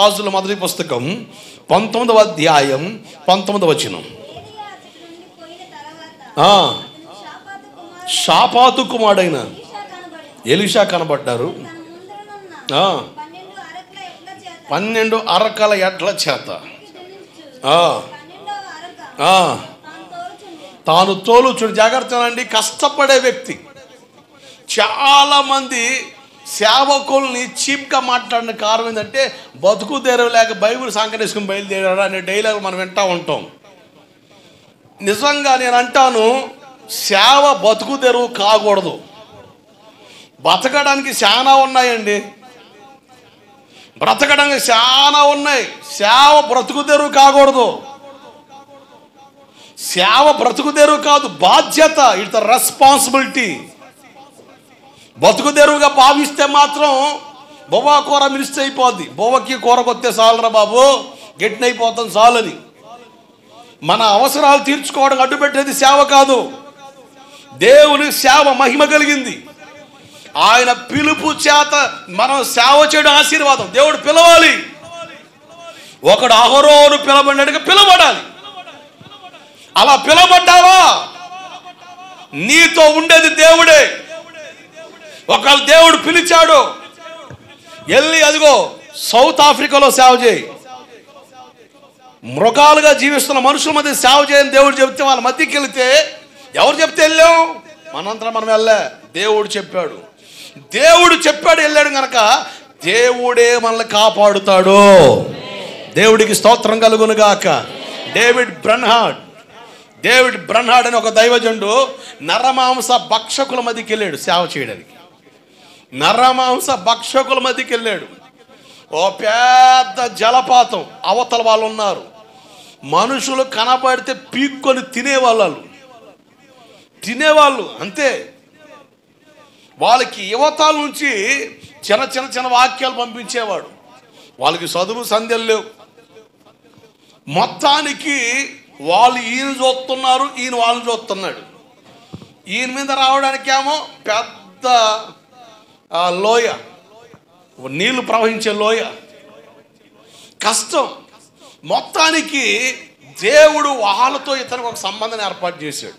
రాజుల మొదటి పుస్తకం 19వ అధ్యాయం 19వ వచనం. షాపాతు కుమారుడైన ఎలీషా కనబడ్డారు 12 అరకల ఎడ్ల చేత తాను తోలుచుండి. జాగ్రత్త అండి, కష్టపడే వ్యక్తి. చాలా మంది సేవకుల్ని చీప్గా మాట్లాడిన కారణం ఏంటంటే బతుకు తెరవ లేక బైబిల్ సంకటేసుకుని బయలుదేరారు అనే డైలాగ్ మనం వింటూ ఉంటాం. నిజంగా నేను అంటాను, సేవ బతుకు తెరువు కాకూడదు. బతకడానికి చాలా ఉన్నాయండి, బ్రతకడానికి చాలా ఉన్నాయి. సేవ బ్రతుకు తెరువు కాకూడదు. సేవ బ్రతుకు తెరువు కాదు, బాధ్యత. It's responsibility. బతుకు తెరువుగా భావిస్తే మాత్రం బొవ్వ కూర మినిస్ట్ అయిపోద్ది. బొవ్వకి కూర కొత్తే చాలరా బాబు, గట్టినైపోతాం చాలని. మన అవసరాలు తీర్చుకోవడం అడ్డుపెట్టేది సేవ కాదు. దేవుని సేవ మహిమ కలిగింది. ఆయన పిలుపు చేత మనం సేవ చేయడం ఆశీర్వాదం. దేవుడు పిలవాలి. ఒకడు అహరోను పిలబడినట్టుగా పిలబడాలి. అలా పిలబడ్డావా, నీతో ఉండేది దేవుడే. ఒకవేళ దేవుడు పిలిచాడు, వెళ్ళి అదిగో సౌత్ ఆఫ్రికాలో సేవ చేయి. మృగాలుగా జీవిస్తున్న మనుషుల మధ్య సేవ చేయని దేవుడు చెప్తే వాళ్ళ మధ్యకి వెళితే, ఎవరు చెప్తే వెళ్ళాం? మనంతరం మనం వెళ్ళా. దేవుడు చెప్పాడు. దేవుడు చెప్పాడు, వెళ్ళాడు కనుక దేవుడే మనల్ని కాపాడుతాడు. దేవుడికి స్తోత్రం కలుగునుగాక. డేవిడ్ బ్రన్హార్డ్ అని ఒక దైవజనుడు నరమాంస భక్షకుల మధ్యకి వెళ్ళాడు సేవ చేయడానికి. నరమాంస భక్షకుల మధ్యకి వెళ్ళాడు. ఓ పెద్ద జలపాతం, అవతల వాళ్ళు ఉన్నారు. మనుషులు కనపడితే పీక్కొని తినేవాళ్ళు అంతే. వాళ్ళకి యువతల నుంచి చిన్న వాక్యాలు పంపించేవాడు. వాళ్ళకి చదువు సంధ్యలు లేవు. మొత్తానికి వాళ్ళు ఈయన చూస్తున్నారు, ఈయన వాళ్ళని చూస్తున్నాడు. ఈయన మీద రావడానికేమో పెద్ద లోయ, నీళ్లు ప్రవహించే లోయ, కష్టం. మొత్తానికి దేవుడు వాళ్ళతో ఇతనికి ఒక సంబంధం ఏర్పాటు చేశాడు.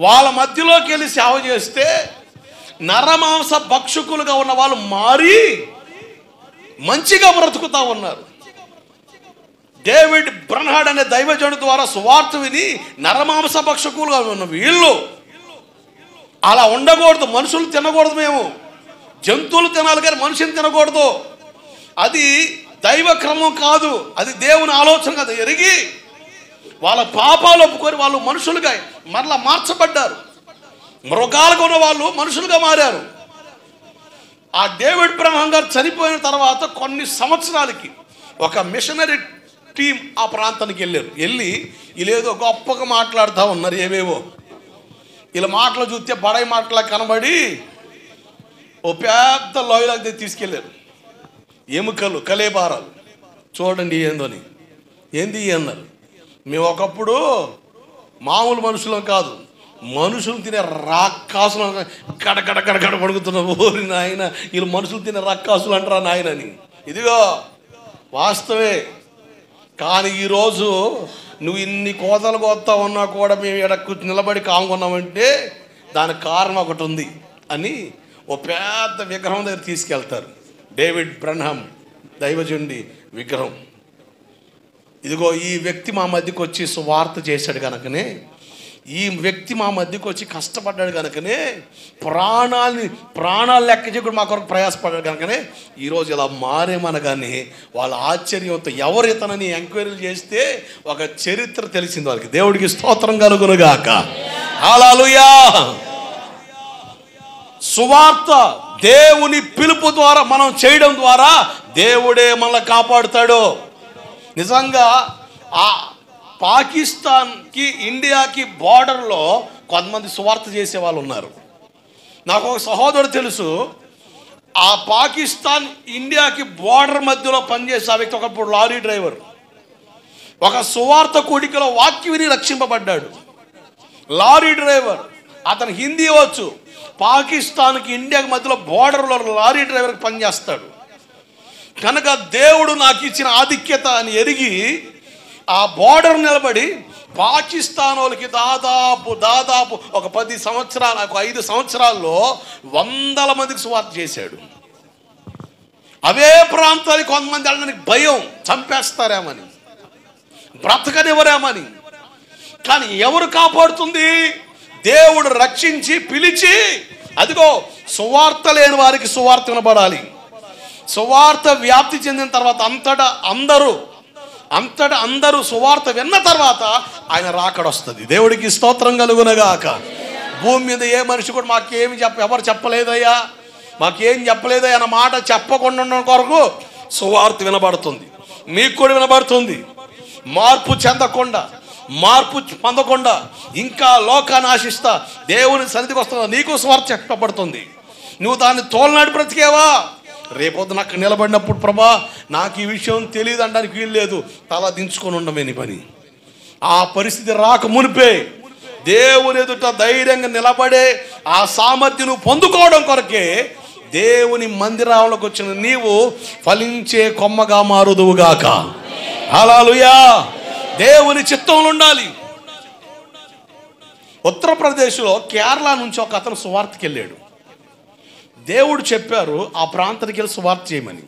వాళ్ళ మధ్యలోకి వెళ్ళి సేవ చేస్తే నరమాంస భక్షకులుగా ఉన్న వాళ్ళు మారి మంచిగా బ్రతుకుతా ఉన్నారు. డేవిడ్ బ్రన్హార్డ్ అనే దైవజనుడి ద్వారా సువార్త విని నరమాంస భక్షకులుగా ఉన్న వీళ్ళు అలా ఉండకూడదు. మనుషులు తినకూడదు, మేము జంతువులు తినాలి కానీ మనుషుని తినకూడదు. అది దైవ క్రమం కాదు, అది దేవుని ఆలోచన కాదు. ఎరిగి వాళ్ళ పాపాలు ఒప్పుకొని వాళ్ళు మనుషులుగా మరలా మార్చబడ్డారు. మృగాలుగా ఉన్న వాళ్ళు మనుషులుగా మారారు. ఆ డేవిడ్ బ్రన్హార్డ్ గారు చనిపోయిన తర్వాత కొన్ని సంవత్సరాలకి ఒక మిషనరీ టీం ఆ ప్రాంతానికి వెళ్ళి వీళ్ళేదో గొప్పగా మాట్లాడుతూ ఉన్నారు. ఏవేవో వీళ్ళ మాటలు చూస్తే బడాయి మాటలా కనబడి ఓ పెద్ద లోయలాగా తీసుకెళ్ళారు. ఎముకలు, కలేబారాలు చూడండి ఏంది అన్నారు. మేము ఒకప్పుడు మామూలు మనుషులం కాదు, మనుషులు తినే రాక్షసులు కడకడ పడుకుతున్నాం. ఓరి నాయన, వీళ్ళు మనుషులు తినే రాక్షసులు అంటారా నాయనని. ఇదిగో వాస్తవే. కానీ ఈరోజు నువ్వు ఇన్ని కోతలు కోస్తా ఉన్నా కూడా మేము ఎడకు నిలబడి కాముకున్నామంటే దానికి కారణం ఒకటి ఉంది అని ఓ పెద్ద విగ్రహం దగ్గర తీసుకెళ్తారు. డేవిడ్ బ్రన్హామ్ దైవజనుడి విగ్రహం. ఇదిగో ఈ వ్యక్తి మా మధ్యకు వచ్చి సువార్త చేశాడు కనుకనే, ఈ వ్యక్తి మా మధ్యకు వచ్చి కష్టపడ్డాడు కనుకనే, ప్రాణాలు లెక్క చేయకుండా మా కొరకు ప్రయాసపడ్డాడు కనుకనే ఈరోజు ఇలా మారేమనగానే వాళ్ళ ఆశ్చర్యంతో ఎవరు ఇతనని ఎంక్వైరీలు చేస్తే ఒక చరిత్ర తెలిసింది వాళ్ళకి. దేవుడికి స్తోత్రం కలుగునుగాక. హల్లెలూయా. సువార్త దేవుని పిలుపు ద్వారా మనం చేయడం ద్వారా దేవుడే మనల్ని కాపాడుతాడు. నిజంగా ఆ పాకిస్తాన్కి ఇండియాకి బార్డర్లో కొంతమంది సువార్త చేసే వాళ్ళు ఉన్నారు. నాకు ఒక సహోదరుడు తెలుసు. ఆ పాకిస్తాన్ ఇండియాకి బార్డర్ మధ్యలో పనిచేసే ఆ వ్యక్తి ఒకప్పుడు లారీ డ్రైవర్. ఒక సువార్త కూడికలో వాక్యం విని రక్షింపబడ్డాడు. లారీ డ్రైవర్, అతను హిందీ వచ్చు. పాకిస్తాన్కి ఇండియాకి మధ్యలో బార్డర్లో లారీ డ్రైవర్కి పనిచేస్తాడు. కనుక దేవుడు నాకు ఇచ్చిన ఆధిక్యత అని ఎరిగి ఆ బోర్డర్ నిలబడి పాకిస్తాన్ వాళ్ళకి దాదాపు ఒక 10 సంవత్సరాలు, ఒక 5 సంవత్సరాల్లో 100 మందికి సువార్త చేశాడు. అవే ప్రాంతానికి కొంతమంది వెళ్ళడానికి భయం, చంపేస్తారేమని, బ్రతకనివ్వరేమని. కానీ ఎవరు కాపాడుతుంది? దేవుడు రక్షించి పిలిచి, అదిగో సువార్త లేని వారికి సువార్త వినబడాలి. సువార్త వ్యాప్తి చెందిన తర్వాత అంతటా అందరూ సువార్త విన్న తర్వాత ఆయన రాకడొస్తుంది. దేవుడికి స్తోత్రం కలుగునగాక. భూమి మీద ఏ మనిషి కూడా మాకేమి ఎవరు చెప్పలేదయ్యా, మాకేం చెప్పలేదయ్యా అన్న మాట చెప్పకుండా ఉండడం కొరకు సువార్త వినబడుతుంది. మీకు కూడా వినబడుతుంది. మార్పు చెందకుండా, మార్పు పొందకుండా ఇంకా లోకాన్ని ఆశిస్తా దేవుని సన్నిధికి వస్తున్నా నీకు సువార్త చెప్పబడుతుంది. నువ్వు దాన్ని తోలనాడి బ్రతికేవా? రేపొద్దున అక్కడ నిలబడినప్పుడు ప్రభా నాకు ఈ విషయం తెలియదు అనడానికి వీలు లేదు, తల దించుకొని ఉండమే నీ పని. ఆ పరిస్థితి రాక మునిపే దేవుని ఎదుట ధైర్యంగా నిలబడే ఆ సామర్థ్యం నువ్వు పొందుకోవడం కొరకే దేవుని మందిరంలోకి వచ్చిన నీవు ఫలించే కొమ్మగా మారుదువుగాక. హల్లెలూయా. దేవుని చిత్తంలో ఉండాలి. ఉత్తరప్రదేశ్లో కేరళ నుంచి ఒక అతను సువార్తకి వెళ్ళాడు. దేవుడు చెప్పారు ఆ ప్రాంతానికి వెళ్ళి సువార్త చేయమని.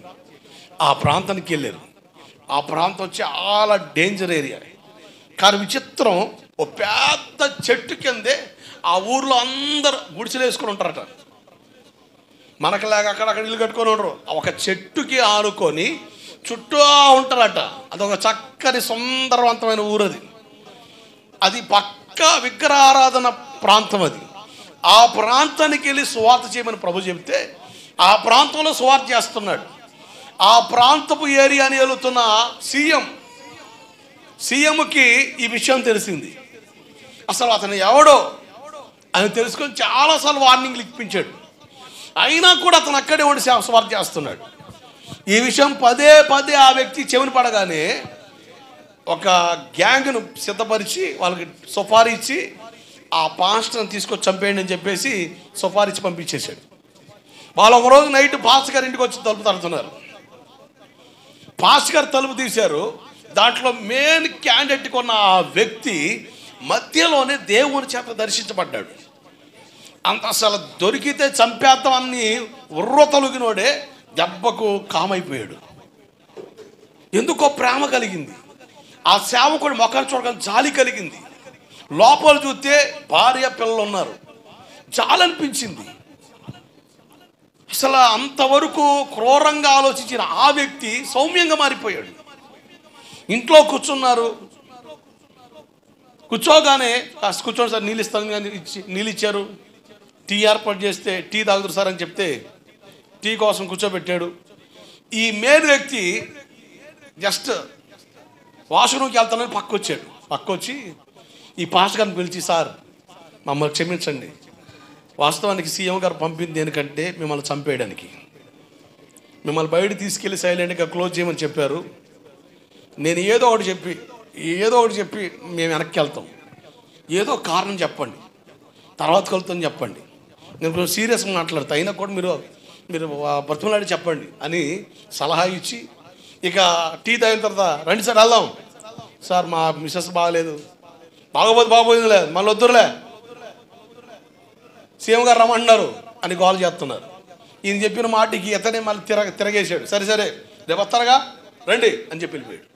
ఆ ప్రాంతానికి వెళ్ళారు. ఆ ప్రాంతం చాలా డేంజర్ ఏరియా. కానీ విచిత్రం, ఓ పెద్ద చెట్టు కిందే ఆ ఊర్లో అందరు గుడిసెలు వేసుకొని ఉంటారట. మనకులాగా అక్కడక్కడ ఇల్లు కట్టుకొని ఉండరు. ఒక చెట్టుకి ఆనుకొని చుట్టూ ఉంటారట. అదొక చక్కని సుందరవంతమైన ఊరు. అది పక్కా విగ్రహారాధన ప్రాంతం. అది ఆ ప్రాంతానికి వెళ్ళి సువార్త చేయమని ప్రభు చెబితే ఆ ప్రాంతంలో సువార్త చేస్తున్నాడు. ఆ ప్రాంతపు ఏరియాని వెళుతున్న సీఎంకి ఈ విషయం తెలిసింది. అసలు అతను ఎవడో అని తెలుసుకొని చాలాసార్లు వార్నింగ్లు ఇప్పించాడు. అయినా కూడా అతను అక్కడే ఉండి సువార్త చేస్తున్నాడు. ఈ విషయం పదే ఆ వ్యక్తి చెవిని పడగానే ఒక గ్యాంగ్ను సిద్ధపరిచి వాళ్ళకి సుపారీ ఇచ్చి ఆ పాస్టర్ని తీసుకొచ్చి చంపేయండి అని చెప్పేసి సుపారీ ఇచ్చి పంపించేశాడు. వాళ్ళు ఒకరోజు నైట్ పాస్టర్ గారి ఇంటికి వచ్చి తలుపు తడుతున్నారు. పాస్టర్ గారు తలుపు తీశారు. దాంట్లో మెయిన్ క్యాండిడేట్ కొన్న ఆ వ్యక్తి మధ్యలోనే దేవుని చేత దర్శించబడ్డాడు. అంత అసలు దొరికితే చంపేద్దామని ఉర్ర తొలగినోడే దెబ్బకు కామైపోయాడు. ఎందుకో ప్రేమ కలిగింది. ఆ సేవకుడు మొక్కలు చూడగానే జాలి కలిగింది. లోపల చూస్తే భార్య పిల్లలు ఉన్నారు. జాలనిపించింది. అసలు అంతవరకు క్రూరంగా ఆలోచించిన ఆ వ్యక్తి సౌమ్యంగా మారిపోయాడు. ఇంట్లో కూర్చున్నారు. కూర్చోగానే కాస్త కూర్చోండి సార్, నీళ్ళు ఇస్తాను కానీ నీళ్ళు ఇచ్చారు. టీ ఏర్పాటు చేస్తే టీ తాగుతారు సార్ అని చెప్తే టీ కోసం కూర్చోబెట్టాడు. ఈ మెయిన్ వ్యక్తి జస్ట్ వాష్రూమ్కి వెళ్తానని పక్కొచ్చి ఈ పాస్టర్ గారిని పిలిచి, సార్ మమ్మల్ని క్షమించండి, వాస్తవానికి సీఎం గారు పంపింది దేనికంటే మిమ్మల్ని చంపేయడానికి, మిమ్మల్ని బయట తీసుకెళ్ళి సైలెంట్గా క్లోజ్ చేయమని చెప్పారు. నేను ఏదో ఒకటి చెప్పి మేము వెనక్కి వెళ్తాం, ఏదో కారణం చెప్పండి, తర్వాత కలుగుతాం చెప్పండి, నేను కొంచెం సీరియస్గా మాట్లాడతా, అయినా కూడా మీరు బ్రతిమలాడి చెప్పండి అని సలహా ఇచ్చి ఇక టీ తాగిన తర్వాత రండి సార్ వెళ్దాం, సార్ మా మిస్సెస్ బాగలేదు, బాగోపోయిందిలే మళ్ళీ వద్దురులే, సీఎం గారు రమ్మంటున్నారు అని కాల్ చేస్తున్నారు. ఈయన చెప్పిన మాటకి ఇతనే మళ్ళీ తిరగేశాడు. సరే రేపు వస్తారుగా రండి అని చెప్పి వెళ్ళిపోయాడు.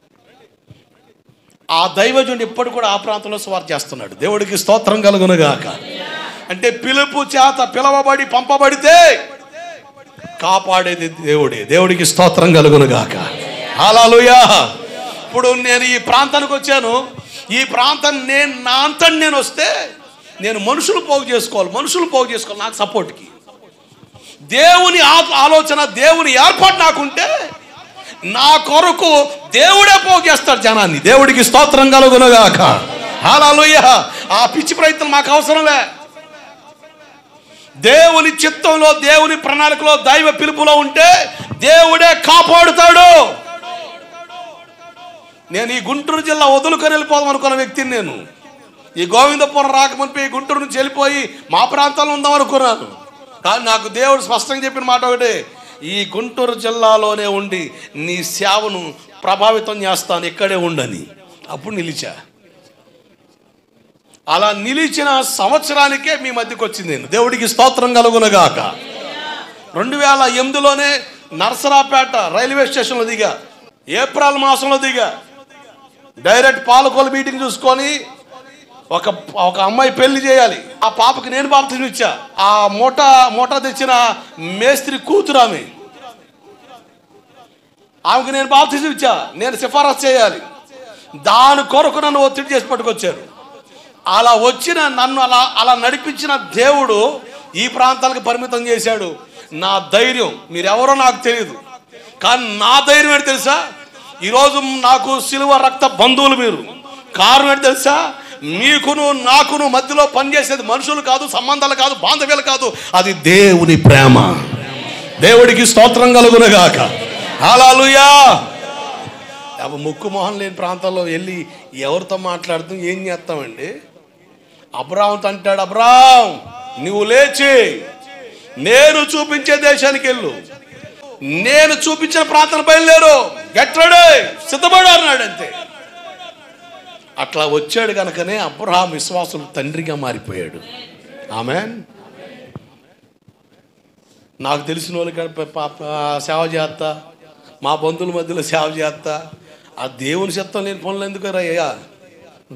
ఆ దైవజనుడు ఇప్పటి కూడా ఆ ప్రాంతంలో సువార్త చేస్తున్నాడు. దేవుడికి స్తోత్రం కలుగునుగాక. అంటే పిలుపు చేత పిలవబడి పంపబడితే కాపాడేది దేవుడే. దేవుడికి స్తోత్రం కలుగునుగాక. హల్లెలూయా. ఇప్పుడు నేను ఈ ప్రాంతానికి వచ్చాను. ఈ ప్రాంతాన్ని నా అంతటి నేను వస్తే నేను మనుషులు పోగు చేసుకోవాలి నాకు సపోర్ట్కి. దేవుని ఆలోచన, దేవుని ఏర్పాటు నాకుంటే నా కొరకు దేవుడే పోగు చేస్తాడు జనాన్ని. దేవుడికి స్తోత్రం కలుగునుగాక. హల్లెలూయా. ఆ పిచ్చి ప్రయత్నం మాకు అవసరంలే. దేవుని చిత్తంలో, దేవుని ప్రణాళికలో, దైవ పిలుపులో ఉంటే దేవుడే కాపాడుతాడు. నేను ఈ గుంటూరు జిల్లా వదులుకొని వెళ్ళిపోదాం అనుకున్న వ్యక్తిని. నేను ఈ గోవిందపురం రాకమునిపై గుంటూరు నుంచి వెళ్ళిపోయి మా ప్రాంతంలో ఉందాం అనుకున్నాను. కానీ నాకు దేవుడు స్పష్టంగా చెప్పిన మాట ఒకటే, ఈ గుంటూరు జిల్లాలోనే ఉండి నీ సేవను ప్రభావితం చేస్తాను, ఇక్కడే ఉండని. అప్పుడు నిలిచా. అలా నిలిచిన సంవత్సరానికే మీ మధ్యకి వచ్చింది నేను. దేవుడికి స్తోత్రం కలుగునగాక. 2008లోనే నర్సరాపేట రైల్వే స్టేషన్లో దిగా. ఏప్రిల్ మాసంలో దిగా. డైరెక్ట్ పాలకొల్లు మీటింగ్ చూసుకొని ఒక అమ్మాయి పెళ్లి చేయాలి. ఆ పాపకి నేను బాప్తిజం ఇచ్చా. ఆ మూట తెచ్చిన మేస్త్రి కూతురు ఆమెకి నేను బాప్తిజం ఇచ్చా. నేను సిఫారసు చేయాలి. దాని కొరకు నన్ను ఒత్తిడి చేసి పట్టుకొచ్చారు. అలా వచ్చిన నన్ను అలా నడిపించిన దేవుడు ఈ ప్రాంతాలకు పరిమితం చేశాడు. నా ధైర్యం మీరెవరో నాకు తెలియదు, కానీ నా ధైర్యం ఏంటి తెలుసా? ఈరోజు నాకు సిలువ రక్త బంధువులు మీరు. కారణం ఏంటి తెలుసా? మీకును నాకును మధ్యలో పనిచేసేది మనుషులు కాదు, సంబంధాలు కాదు, బాంధవ్యాలు కాదు, అది దేవుని ప్రేమ. దేవుడికి స్తోత్రం కలుగునగాక. హల్లెలూయా. ముక్కు మొహం లేని ప్రాంతాల్లో వెళ్ళి ఎవరితో మాట్లాడుతూ ఏం చేస్తామండి? అబ్రాహాముతో అంటాడు, అబ్రాహాం నువ్వు లేచి నేను చూపించే దేశానికి వెళ్ళు, నేను చూపించిన ప్రాంతం బయలుదేరు, గెట్రాడే సిద్ధపడు అన్నాడు. అంతే. అట్లా వచ్చాడు కనుకనే అబ్రహాం విశ్వాసులు తండ్రిగా మారిపోయాడు. ఆమేన్. నాకు తెలిసిన వాళ్ళకి సేవ చేస్తా, మా బంధువుల మధ్యలో సేవ చేస్తా. ఆ దేవుని చిత్తం లేని పనులు ఎందుకు రయ్యా?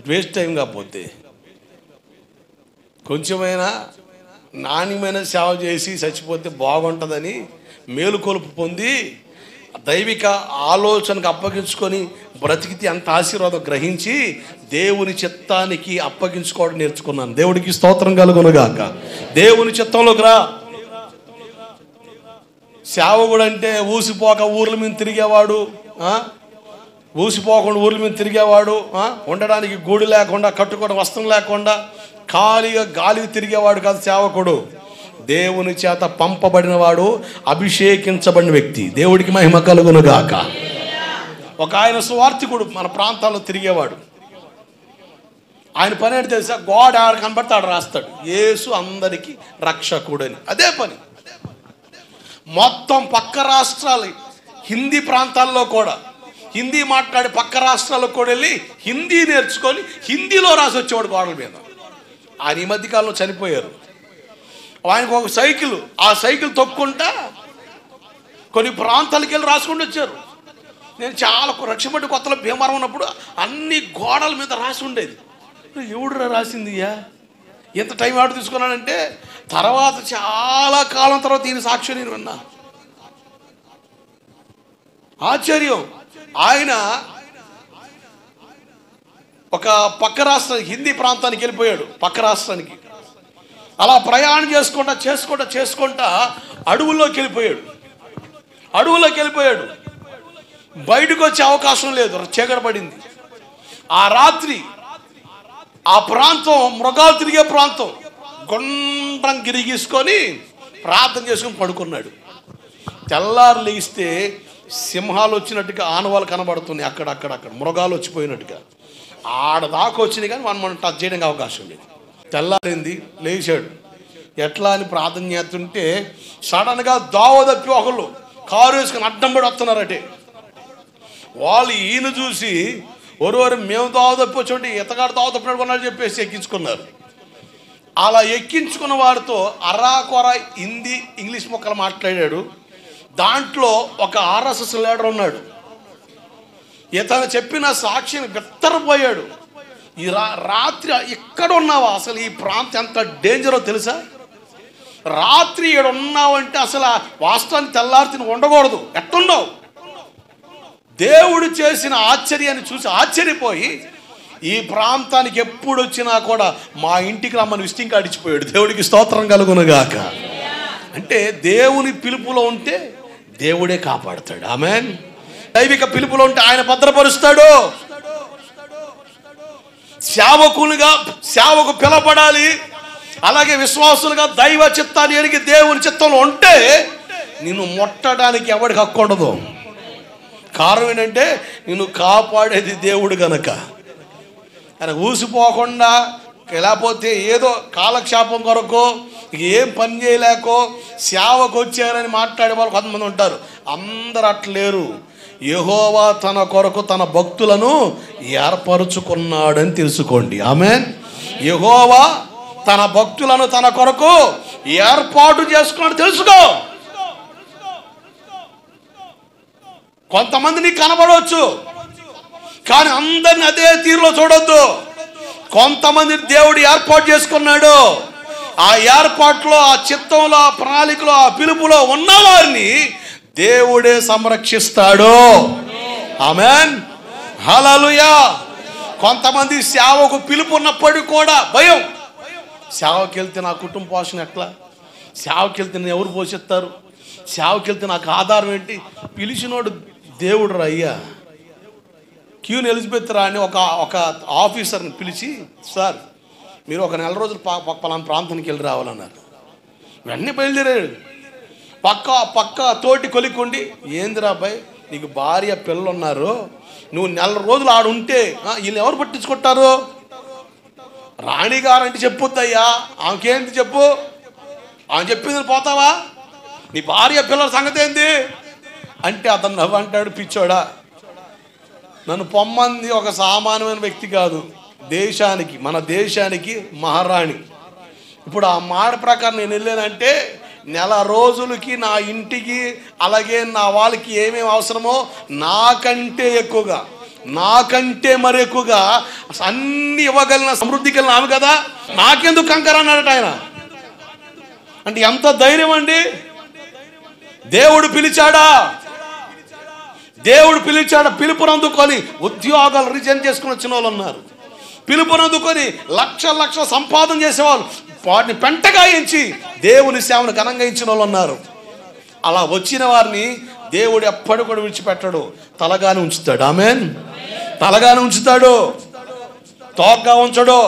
Waste time. కాకపోతే కొంచెమైనా నాణ్యమైన సేవ చేసి చచ్చిపోతే బాగుంటుందని మేలుకొలుపు పొంది దైవిక ఆలోచనకు అప్పగించుకొని బ్రతికితే అంత ఆశీర్వాదం గ్రహించి దేవుని చిత్తానికి అప్పగించుకోవడం నేర్చుకున్నాను. దేవుడికి స్తోత్రం కలుగునుగాక. దేవుని చిత్తంలోకి రా. సేవకుడు అంటే ఊసిపోక ఊర్ల మీద తిరిగేవాడు, ఊసిపోకుండా ఊర్ల మీద తిరిగేవాడు, ఉండడానికి గూడు లేకుండా, కట్టుకోవడం వస్త్రం లేకుండా ఖాళీగా గాలికి తిరిగేవాడు కాదు సేవకుడు. దేవుని చేత పంపబడిన వాడు, అభిషేకించబడిన వ్యక్తి. దేవుడికి మహిమ కలుగునుగాక. ఒక ఆయన సువార్థికుడు మన ప్రాంతాల్లో తిరిగేవాడు. ఆయన పని ఏంటి తెలుసా? గాడ్ ఆడ కనబడితే ఆడ రాస్తాడు యేసు అందరికీ రక్షకుడని. అదే పని. మొత్తం పక్క రాష్ట్రాలు, హిందీ ప్రాంతాల్లో కూడా, హిందీ మాట్లాడే పక్క రాష్ట్రాలకు కూడా వెళ్ళి హిందీ నేర్చుకొని హిందీలో రాసి వచ్చేవాడు గోడల మీద. ఆయన ఈ మధ్యకాలంలో చనిపోయారు. ఆయనకు ఒక సైకిల్, ఆ సైకిల్ తొక్కుంటా కొన్ని ప్రాంతాలకు వెళ్ళి రాసుకుంటూ వచ్చారు. నేను చాలా రక్షపడి కొత్తలో భీమవరం ఉన్నప్పుడు అన్ని గోడల మీద రాసి ఉండేది. ఎవడు రాసిందియా, ఎంత టైం ఆడు తీసుకున్నానంటే తర్వాత చాలా కాలం తర్వాత ఈయన సాక్ష్యం నేను విన్నా. ఆశ్చర్యం. ఆయన ఒక పక్క రాష్ట్రానికి, హిందీ ప్రాంతానికి వెళ్ళిపోయాడు. పక్క రాష్ట్రానికి అలా ప్రయాణం చేసుకుంటా అడవుల్లోకి వెళ్ళిపోయాడు. బయటకు వచ్చే అవకాశం లేదు, చీకటి పడింది. ఆ రాత్రి ఆ ప్రాంతం మృగాలు తిరిగే ప్రాంతం, గుండ్రం గిరిగీసుకొని ప్రార్థన చేసుకొని పడుకున్నాడు. తెల్లారు లేస్తే సింహాలు వచ్చినట్టుగా ఆనవాళ్ళు కనబడుతున్నాయి. అక్కడ మృగాలు వచ్చిపోయినట్టుగా. ఆడదాకా వచ్చినాయి కానీ మనం టచ్ చేయడానికి అవకాశం లేదు. తెల్లారింది, లేచాడు. ఎట్లా అని ప్రార్థన చేస్తుంటే సడన్గా దావదప్పి ఒకళ్ళు కారు వేసుకొని అడ్డం పడి వస్తున్నారటే. వాళ్ళు ఈయన చూసి ఒరువరు మేము దావదప్పి వచ్చి ఇతగాడు దావదప్పినాడు కొన్నాడు చెప్పేసి ఎక్కించుకున్నారు. అలా ఎక్కించుకున్న వారితో అరాకొర హిందీ ఇంగ్లీష్ మొక్కలు మాట్లాడాడు. దాంట్లో ఒక ఆర్ఎస్ఎస్ లీడర్ ఉన్నాడు. ఇతను చెప్పిన సాక్షిని బిత్తరపోయాడు. ఈ రాత్రి ఇక్కడ ఉన్నావా? అసలు ఈ ప్రాంతం ఎంత డేంజరో తెలుసా? రాత్రి ఇక్కడ ఉన్నావంటే అసలు వాస్తవానికి తెల్లారి ఉండకూడదు. ఎట్టుండవు? దేవుడు చేసిన ఆశ్చర్యాన్ని చూసి ఆశ్చర్యపోయి ఈ ప్రాంతానికి ఎప్పుడు వచ్చినా కూడా మా ఇంటికి రమ్మని విజిటింగ్ కార్డు ఇచ్చిపోయాడు. దేవుడికి స్తోత్రం కలుగునుగాక. అంటే దేవుని పిలుపులో ఉంటే దేవుడే కాపాడుతాడు. ఆమేన్. దైవిక పిలుపులో ఉంటే ఆయన భద్రపరుస్తాడు. సేవకు పిలపడాలి. అలాగే విశ్వాసులుగా దైవ చిత్తాన్ని ఎరిగి దేవుని చిత్తంలో ఉంటే నిన్ను ముట్టడానికి ఎవరికి హక్కు ఉండదు. కారణం ఏంటంటే నిన్ను కాపాడేది దేవుడు గనక. ఆయన ఊసిపోకుండా, లేకపోతే ఏదో కాలక్షేపం కొరకు ఏం పని చేయలేకో సేవకు వచ్చారని మాట్లాడే వాళ్ళు కొంతమంది ఉంటారు. అందరు అట్లేరు. యెహోవా తన కొరకు తన భక్తులను ఏర్పరుచుకున్నాడని తెలుసుకోండి. ఆమేన్. యెహోవా తన భక్తులను తన కొరకు ఏర్పాటు చేసుకున్నాడు తెలుసుకో. కొంతమంది నీకు కనబడవచ్చు, కానీ అందరిని అదే తీరులో చూడొద్దు. కొంతమంది దేవుడు ఏర్పాటు చేసుకున్నాడు. ఆ ఏర్పాటులో, ఆ చిత్తంలో, ఆ ప్రణాళికలో, ఆ పిలుపులో ఉన్నవారిని దేవుడే సంరక్షిస్తాడు. ఆమేన్. హల్లెలూయా. కొంతమంది సేవకు పిలుపు ఉన్నప్పటికీ కూడా భయం. సేవకి వెళ్తే నా కుటుంబ పోషణ ఎట్లా, సేవకి వెళ్తే ఎవరు పోషిస్తారు, సేవకి వెళ్తే నాకు ఆధారం ఏంటి. పిలిచినోడు దేవుడు రా అయ్యా. క్యూన్ ఎలిజబెత్ రా అని ఒక ఆఫీసర్ని పిలిచి, సార్ మీరు ఒక నెల రోజులు పలానా ప్రాంతానికి వెళ్ళి రావాలన్నారు. వెంటనే బయలుదేరాడు. పక్క తోటి కొలిక్కుండి, ఏందిరా అబ్బాయి నీకు భార్య పిల్లలు ఉన్నారు, నువ్వు నెల రోజులు ఆడుంటే వీళ్ళు ఎవరు పట్టించుకుంటారు? రాణిగారు అంటే చెప్పొద్దయ్యా, ఆమెకేంటి చెప్పు, ఆమె చెప్పింది పోతావా, నీ భార్య పిల్లల సంగతి ఏంది అంటే అతను నవ్వంటాడు, పిచ్చోడా నన్ను పొమ్మంది ఒక సామాన్యమైన వ్యక్తి కాదు, దేశానికి, మన దేశానికి మహారాణి. ఇప్పుడు ఆ మాట ప్రకారం నేను వెళ్ళానంటే నెల రోజులకి నా ఇంటికి అలాగే నా వాళ్ళకి ఏమేమి అవసరమో నాకంటే ఎక్కువగా, నాకంటే మరి ఎక్కువగా అన్ని ఇవ్వగలిగిన సమృద్ధి కలిగిన ఆమె కదా, నాకెందుకు కంకర అన్నాడట ఆయన. అంటే ఎంత ధైర్యం అండి. దేవుడు పిలిచాడా, దేవుడు పిలిచాడా. పిలుపునందుకొని ఉద్యోగాలు రిజైన్ చేసుకుని వచ్చిన వాళ్ళు ఉన్నారు. పిలుపునందుకొని లక్షల సంపాదన చేసేవాళ్ళు వాటిని పెంటగాయించి దేవుని సేవను ఘనంగా ఇచ్చిన వాళ్ళు ఉన్నారు. అలా వచ్చిన వారిని దేవుడు ఎప్పటి కూడా విడిచిపెట్టాడు, తలగానే ఉంచుతాడు. ఆమేన్. తలగానే ఉంచుతాడు, తోకగా ఉంచడు,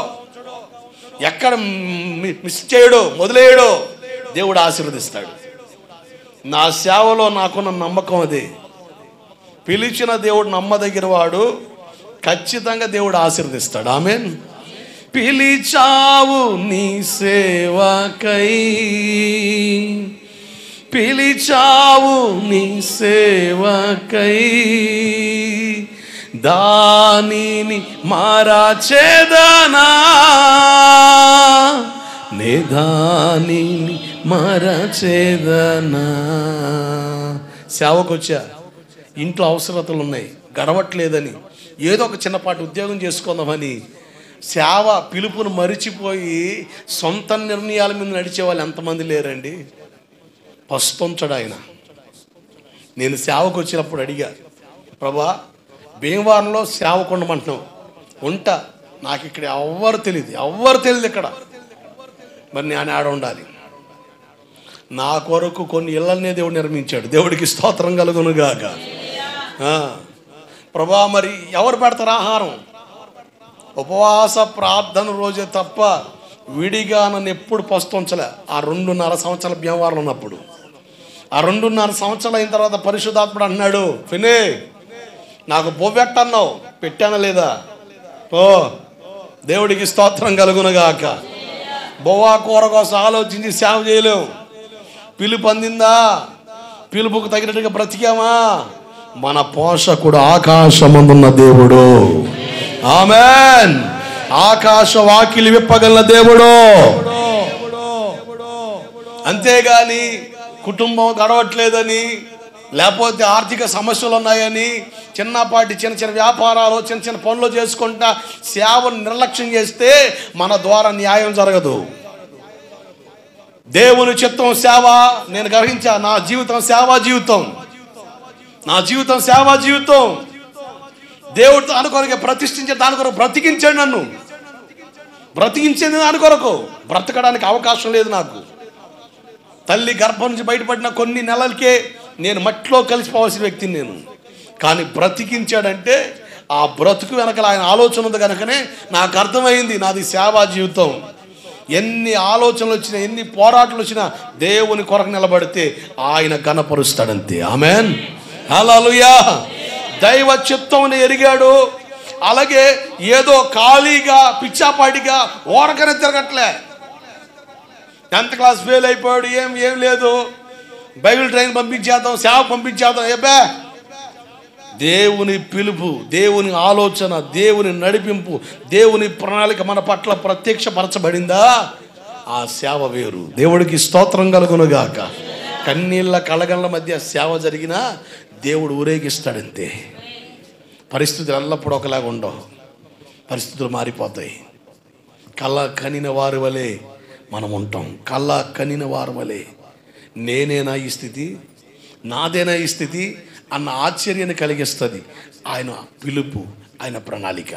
ఎక్కడ మిస్ చేయడు, మొదలేయడు. దేవుడు ఆశీర్వదిస్తాడు. నా సేవలో నాకున్న నమ్మకం అదే. పిలిచిన దేవుడు నమ్మదగిన వాడు, ఖచ్చితంగా దేవుడు ఆశీర్వదిస్తాడు. ఆమేన్. పిలిచావు నీ సేవకై, పిలిచావు నీ సేవకై, దానిని మరచెదనా, నే దానిని మరచెదనా. సేవకు వచ్చా, ఇంట్లో అవసరతలు ఉన్నాయి, గడవట్లేదని, ఏదో ఒక చిన్నపాటి ఉద్యోగం చేసుకుందామని సేవ పిలుపును మరిచిపోయి సొంత నిర్ణయాల మీద నడిచే వాళ్ళు ఎంతమంది లేరండి. పస్తుంచడు ఆయన. నేను సేవకు వచ్చినప్పుడు అడిగా, ప్రభా భీమవరంలో సేవకు ఉండమంటున్నావు, ఉంటా, నాకు ఇక్కడ ఎవ్వరు తెలియదు ఇక్కడ, మరి నేను ఆడ ఉండాలి. నా కొరకు కొన్ని ఇళ్ళనే దేవుడు నిర్మించాడు. దేవుడికి స్తోత్రం కలుగునుగాక. ప్రభా మరి ఎవరు పెడతారు ఆహారం? ఉపవాస ప్రార్థన రోజే తప్ప విడిగా నన్ను ఎప్పుడు పస్తుంచలే. ఆ 2.5 సంవత్సరాల భీమవరం ఉన్నప్పుడు, ఆ 2.5 సంవత్సరాలు అయిన తర్వాత పరిశుద్ధాత్ముడు అన్నాడు, ఫినే నాకు బొవ్వెట్టన్నావు, పెట్టానా లేదా? ఓ దేవుడికి స్తోత్రం కలుగునుగాక. బొవ్వా కూర కోసం ఆలోచించి సేవ చేయలేం. పిలుపు అందిందా, పిలుపుకు తగినట్టుగా బ్రతికామా? మన పోషకుడు ఆకాశమందున్న దేవుడు. ఆమేన్. ఆకాశ వాకిలి విప్పగల దేవుడు. అంతేగాని కుటుంబం గడవట్లేదని, లేకపోతే ఆర్థిక సమస్యలు ఉన్నాయని, చిన్న వ్యాపారాలు, చిన్న పనులు చేసుకుంటా సేవను నిర్లక్ష్యం చేస్తే మన ద్వారా న్యాయం జరగదు. దేవుని చిత్తం సేవ. నేను గ్రహించా, నా జీవితం సేవా జీవితం, నా జీవితం సేవా జీవితం. దేవుడు దాని కొరకు ప్రతిష్ఠించే, దాని కొరకు బ్రతికించాడు నన్ను. బ్రతికించేది దాని కొరకు. బ్రతకడానికి అవకాశం లేదు నాకు. తల్లి గర్భం నుంచి బయటపడిన కొన్ని నెలలకే నేను మట్టిలో కలిసిపోవాల్సిన వ్యక్తిని నేను. కానీ బ్రతికించాడంటే ఆ బ్రతుకు వెనకాల ఆయన ఆలోచన ఉంది కనుకనే నాకు అర్థమైంది నాది సేవా జీవితం. ఎన్ని ఆలోచనలు వచ్చినా, ఎన్ని పోరాటాలు వచ్చినా దేవుని కొరకు నిలబడితే ఆయన ఘనపరుస్తాడంతే. ఆమేన్. హల్లెలూయా. దైవ చిత్తంని ఎరిగాడు. అలాగే ఏదో ఖాళీగా పిచ్చాపాటిగా ఓరకనే తిరగట్లే. 10th క్లాస్ ఫెయిల్ అయిపోయాడు, ఏం లేదు, బైబిల్ ట్రైన్ పంపించేద్దాం, సేవ పంపించేద్దాం. ఏబే, దేవుని పిలుపు, దేవుని ఆలోచన, దేవుని నడిపింపు, దేవుని ప్రణాళిక మన పట్ల ప్రత్యక్షపరచబడిందా, ఆ సేవ వేరు. దేవుడికి స్తోత్రం కలుగునుగాక. కన్నీళ్ళ కళగళ్ళ మధ్య సేవ జరిగినా దేవుడు ఊరేగిస్తాడంతే. పరిస్థితులు ఎల్లప్పుడూ ఒకలాగా ఉండవు, పరిస్థితులు మారిపోతాయి. కళ్ళ కనిన వారి వలె మనం ఉంటాం. కళ్ళ కనిన వారి వలె, నేనేనా ఈ స్థితి, నాదేనా ఈ స్థితి అన్న ఆశ్చర్యాన్ని కలిగిస్తుంది ఆయన పిలుపు, ఆయన ప్రణాళిక.